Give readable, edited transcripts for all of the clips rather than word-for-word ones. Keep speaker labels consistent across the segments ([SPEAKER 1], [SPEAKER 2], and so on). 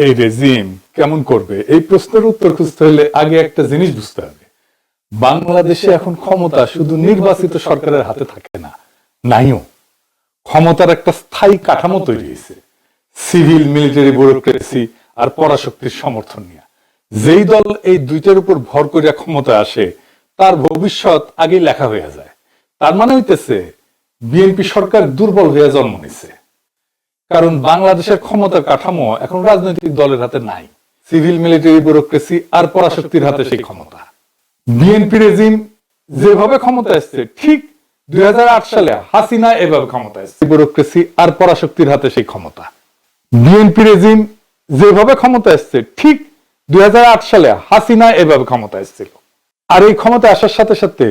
[SPEAKER 1] এই রেজিম কেমন করবে, এই প্রশ্নের উত্তর খুঁজতে হলে আগে একটা জিনিস বুঝতে হবে। বাংলাদেশে এখন ক্ষমতা শুধু নির্বাচিত সরকারের হাতে থাকে না, নাইও। ক্ষমতার একটা স্থায়ী কাঠামো তৈরি হয়েছে সিভিল মিলিটারি ব্যুরোক্রেসি আর পরাশক্তির সমর্থন নিয়ে। যেই দল এই দুইটার উপর ভর করিয়া ক্ষমতা আসে তার ভবিষ্যৎ আগেই লেখা হয়ে যায়। তার মানে হইতেছে বিএনপি সরকার দুর্বল হয়ে জন্ম নিছে, কারণ বাংলাদেশের ক্ষমতার কাঠামো এখন রাজনৈতিক দলের হাতে নাই। সিভিল মিলিটারি ব্যুরোক্রেসি আর পরাশক্তির হাতে সেই ক্ষমতা। বিএনপি রেজিম যেভাবে ক্ষমতা আসছে ঠিক 2008 সালে হাসিনা এভাবে ক্ষমতা আসছে, ব্যুরোক্রেসি আর পরাশক্তির হাতে সেই ক্ষমতা। বিএনপি রেজিম যেভাবে ক্ষমতা আসছে ঠিক 2008 সালে হাসিনা এভাবে ক্ষমতা আসছিল। আর এই ক্ষমতা আসার সাথে সাথে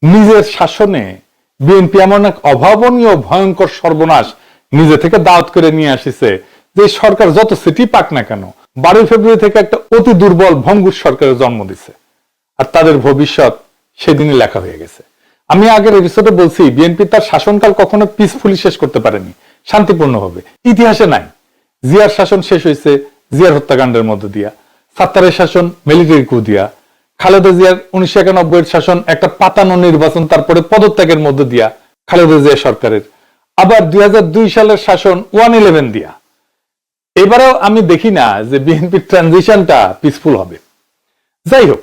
[SPEAKER 1] নিজের শাসনে বিএনপি এমন এক অভাবনীয় ভয়ঙ্কর সর্বনাশ নিজে থেকে দাওয়াত করে নিয়ে আসিছে যে সরকার যত সিটি পাক না কেন 12 ফেব্রুয়ারি থেকে একটা অতি দুর্বল ভঙ্গুর সরকারের জন্ম দিছে। আর তাদের ভবিষ্যৎ সেদিনই লেখা হয়ে গেছে। আমি আগের এপিসোডে বলছি বিএনপি তার শাসনকাল কখনো পিসফুলি শেষ করতে পারেনি, শান্তিপূর্ণভাবে। ইতিহাসে নাই। জিয়ার শাসন শেষ হয়েছে জিয়ার হত্যাকাণ্ডের মধ্য দিয়া, সাত্তারের শাসন মিলিটারি কু দিয়া, খালেদা জিয়ার 1991 শাসন একটা পাতানো নির্বাচন তারপরে পদত্যাগের মধ্য দিয়া খালেদা জিয়া সরকারের, আবার 2002 সালের শাসন 111 দিয়া। এবারেও আমি দেখি না যে বিএনপির ট্রানজিশনটা পিসফুল হবে। যাই হোক,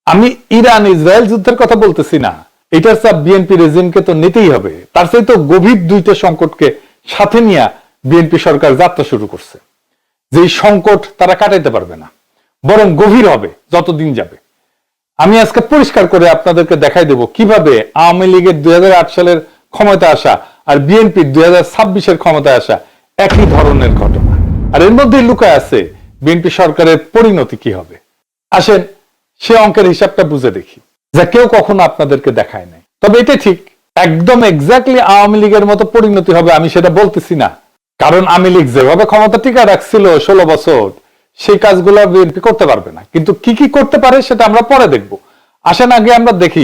[SPEAKER 1] আমি ইরান ইসরায়েল যুদ্ধের কথা বলতেছি না, এটার চাপ বিএনপি রেজিমকে তো নিতেই হবে। তার চাইতে তো গভীর দুইটা সংকটকে সাথে নিয়ে বিএনপি সরকার যাত্রা শুরু করছে। যেই সংকট তারা কাটাইতে পারবে না, বরং গভীর হবে যতদিন যাবে। আমি আজকে পরিষ্কার করে আপনাদেরকে দেখাই দেব কিভাবে আওয়ামী লীগের 2008 সালের ক্ষমতা আসা আর বিএনপির 2026-এর ক্ষমতায় আসা একই ধরনের ঘটনা। আর এর মধ্যেই লুকায় আছে বিএনপি সরকারের পরিণতি কি হবে। আসেন সে অঙ্কের হিসাবটা বুঝে দেখি, যা কেউ কখনো আপনাদেরকে দেখায় নাই। তবে এটা ঠিক একদম এক্স্যাক্টলি আওয়ামী লীগের মতো পরিণতি হবে আমি সেটা বলতেছি না, কারণ আওয়ামী লীগ যেভাবে ক্ষমতা টিকা রাখছিল 16 বছর, সেই কাজগুলো বিএনপি করতে পারবে না। কিন্তু কি কি করতে পারে সেটা আমরা পরে দেখব। আসেন আগে আমরা দেখি